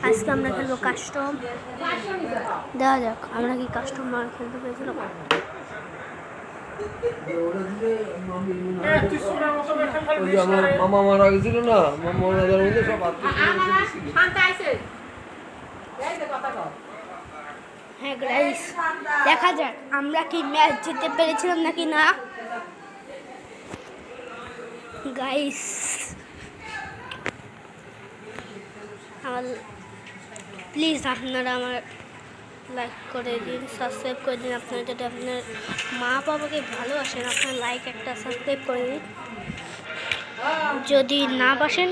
আজকে আমরা খেলবো কাস্টম। দেখা যাক আমরা কি কাস্টম মার খেলতে পেরেছিলাম। আমার মামা মারা গেছিল না, মামা মারা মধ্যে সব হ্যাঁ গাইস, দেখা যাক আমরা কি ম্যাচ জিততে পেরেছিলাম নাকি না। গাইস আমার প্লিজ আপনারা আমার লাইক করে দিন, সাবস্ক্রাইব করে দিন। আপনারা যদি আপনার মা বাবাকে ভালোবাসেন আপনার লাইক একটা সাবস্ক্রাইব করে দিন। যদি না বাসেন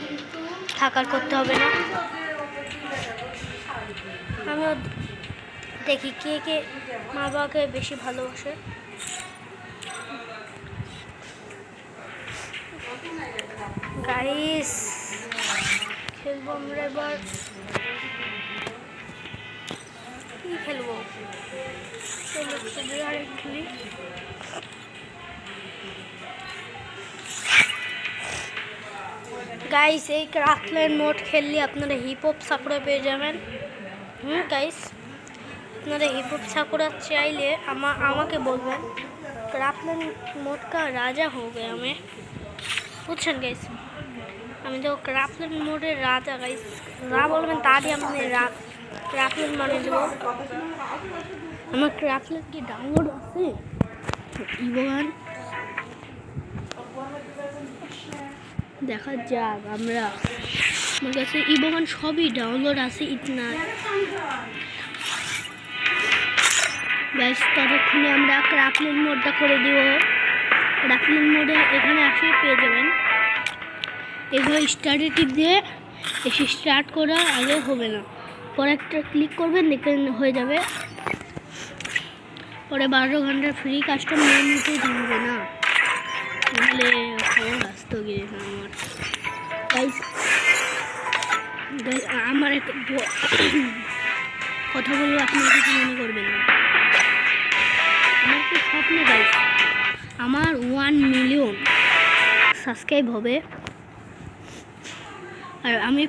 থাকার করতে হবে না। আমিও দেখি কে কে মা বাবাকে বেশি ভালোবাসে। গাইস খেলবো আমরা এবার। কি খেলবো? চলো খেলি। গাইস এই ক্রাফটল্যান্ড মোড খেললে আপনারা হিপ হপ সাকুরা পেয়ে যাবেন। গাইস আপনারা হিপ হপ সাকুরা চাইলে আমাকে বলবেন। क्राफ्टलैंड मोड का राजा हो गया मैं, বুঝছেন গাইস। আমি তো ক্রাফটল্যান্ড মোডের রাজা গাইস। যা বলবেন তা দিয়ে আমি ক্রাফটল্যান্ড মানে দেবো। আমার ক্রাফটল্যান্ড কি ডাউনলোড আছে? ইভোগান দেখা যাক। আমার কাছে ইভোগান সবই ডাউনলোড আছে। ইতনা গাইস ততক্ষণে আমরা ক্রাফটল্যান্ড মোডটা করে দিব। ক্রাফটল্যান্ড মোডে এখানে আসে পেয়ে যাবেন। এভাবে স্টার্টে টিপ দিয়ে এসে স্টার্ট করা আগে হবে না, পরে একটা ক্লিক করবেন দেখবেন হয়ে যাবে। পরে 12 ঘন্টার ফ্রি কাস্টম নিয়ে নিতে থাকবে না, নাহলে খবর আসতো গিয়ে আমার। গাইস আমার একটা কথা বলবো, আপনারা কিছু মনে করবেন না। আমার তো স্বপ্ন গাইস আমার 1 মিলিয়ন সাবস্ক্রাইব হবে, আর আমি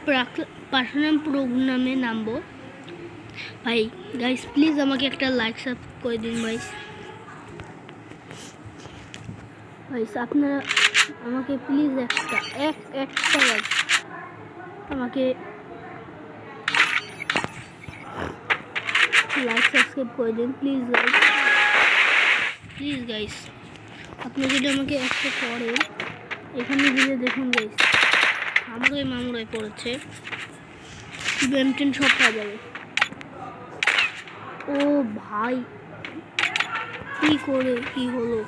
পার্সোনাল প্রোগ্রামে নামবো। ভাই গাইস প্লিজ আমাকে একটা লাইক সাবস্ক্রাইব করে দিন গাইস। আপনারা আমাকে প্লিজ একটা গাইস আমাকে লাইক সাবস্ক্রাইব করে দিন প্লিজ গাইস। আপনি যদি আমাকে একটা করেন, এখানে গিয়ে দেখুন গাইস মামুরাই পড়েছে। বেমটেন সব পাওয়া যাবে। ও ভাই কি করে কি হলো?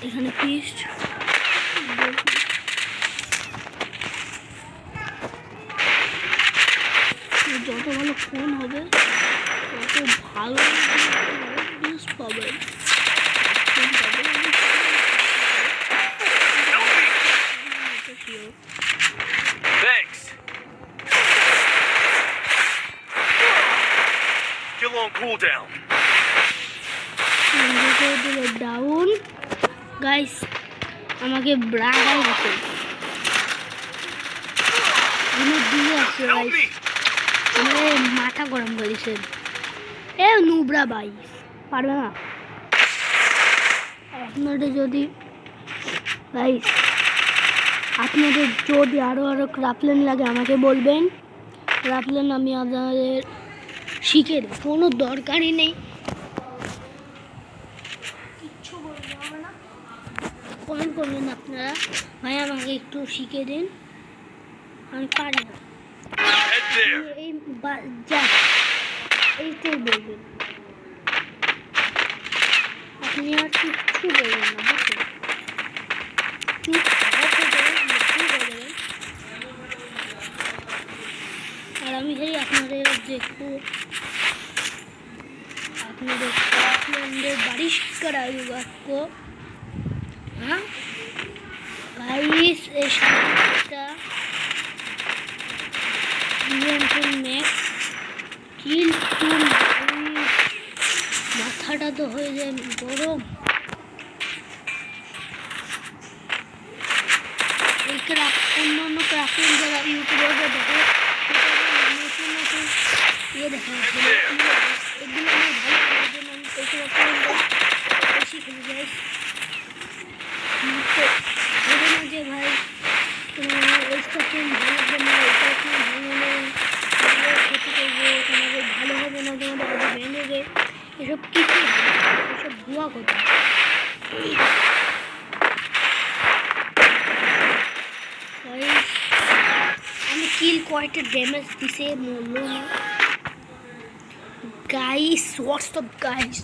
এখানে ফিস্ট যত ভালো ফোন হবে তত ভালো নিউজ পাবেন। Thanks. Still on cooldown. Down guys আমাকে ব্রাগাই আছে দিয়ে আছে গাইস। আমার মাথা গরম করেছে। নুবরা ভাই পারবে না। আপনাদের যদি গাইস আপনাদের যদি আরো ক্রাফটল্যান্ড লাগে আমাকে বলবেন। ক্রাফটল্যান্ড আমি আপনাদের শিখে দেব, কোনো দরকারই নেই কিচ্ছু বলতে হবে না। কমেন্ট করবেন আপনারা, ভাই আমাকে একটু শিখে দিন, আমি পারি না। এইটাই বলবেন, আপনি আর কিচ্ছু বলবেন না বুঝছেন। আর আমি চাই আপনাদের দেখবো, আপনাদের বারিষ্কার আয়ু বাক্য। হ্যাঁ গাইস এটা ম্যাক্স কিল টুল। মাথাটা তো হয়ে যায় গরম। এই অন্য ক্রাফট নতুন যারা ইউটিউবাররা দেখে নতুন নতুন ইয়ে দেখা এগুলো আমার ভালো লাগার জন্য আমি এইসব বেশি খেলে যাই। তো ভেবে না যে ভাই এইসব ফোন ভালো লাগবে না, এইসব ফোন ভালো নেই, ক্ষতি করবো, তোমাদের ভালো হবে না, তোমাদের আগে ভেঙে গে, এসব কিছু এসব ভুয়া কথা। আমি কিল কয়টা ড্যামেজ দিছে মরলো না গাইস। হোয়াটসঅ্যাপ গাইস,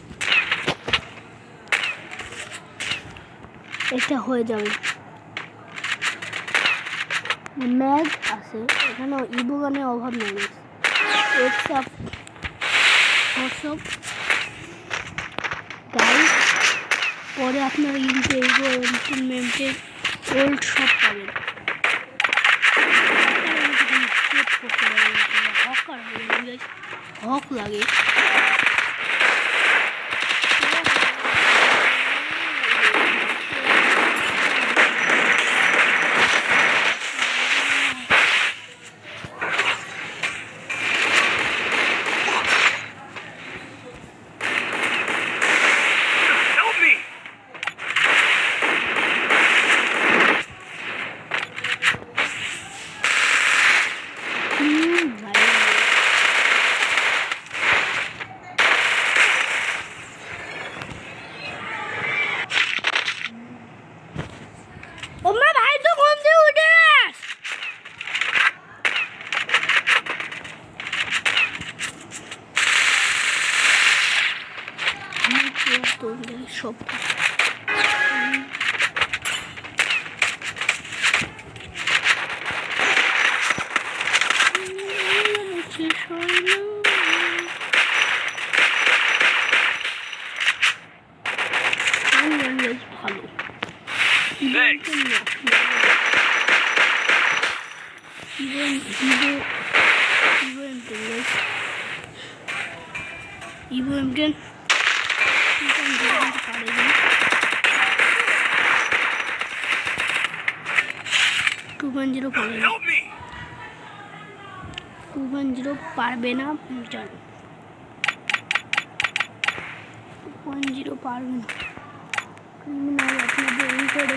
এটা হয়ে যাবে। ম্যাগ আছে এখানে, ইবোগানের অভাব নেই। হোয়াটসঅ্যাপ গাইস, পরে আপনারা কিন্তু ইবো এন্টারটেনমেন্টের ওল্ড শপ পাবেন। হক লাগে Help me! ওমা ভাই তো ঘুম থেকে উঠে আস। সব ভালো Thanks. ইভো এমটেন 2.0 পারে না, Help me! 2.0 পারবে না, চলো 2.0 পারবে না। ক্রিমিনাল আপনাদের এই করে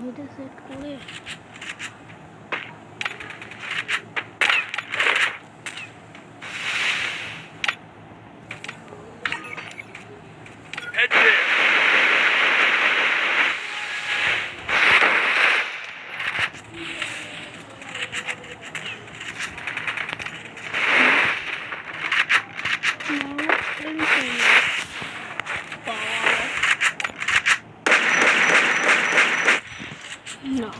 হেডে সেট করে Head there. No.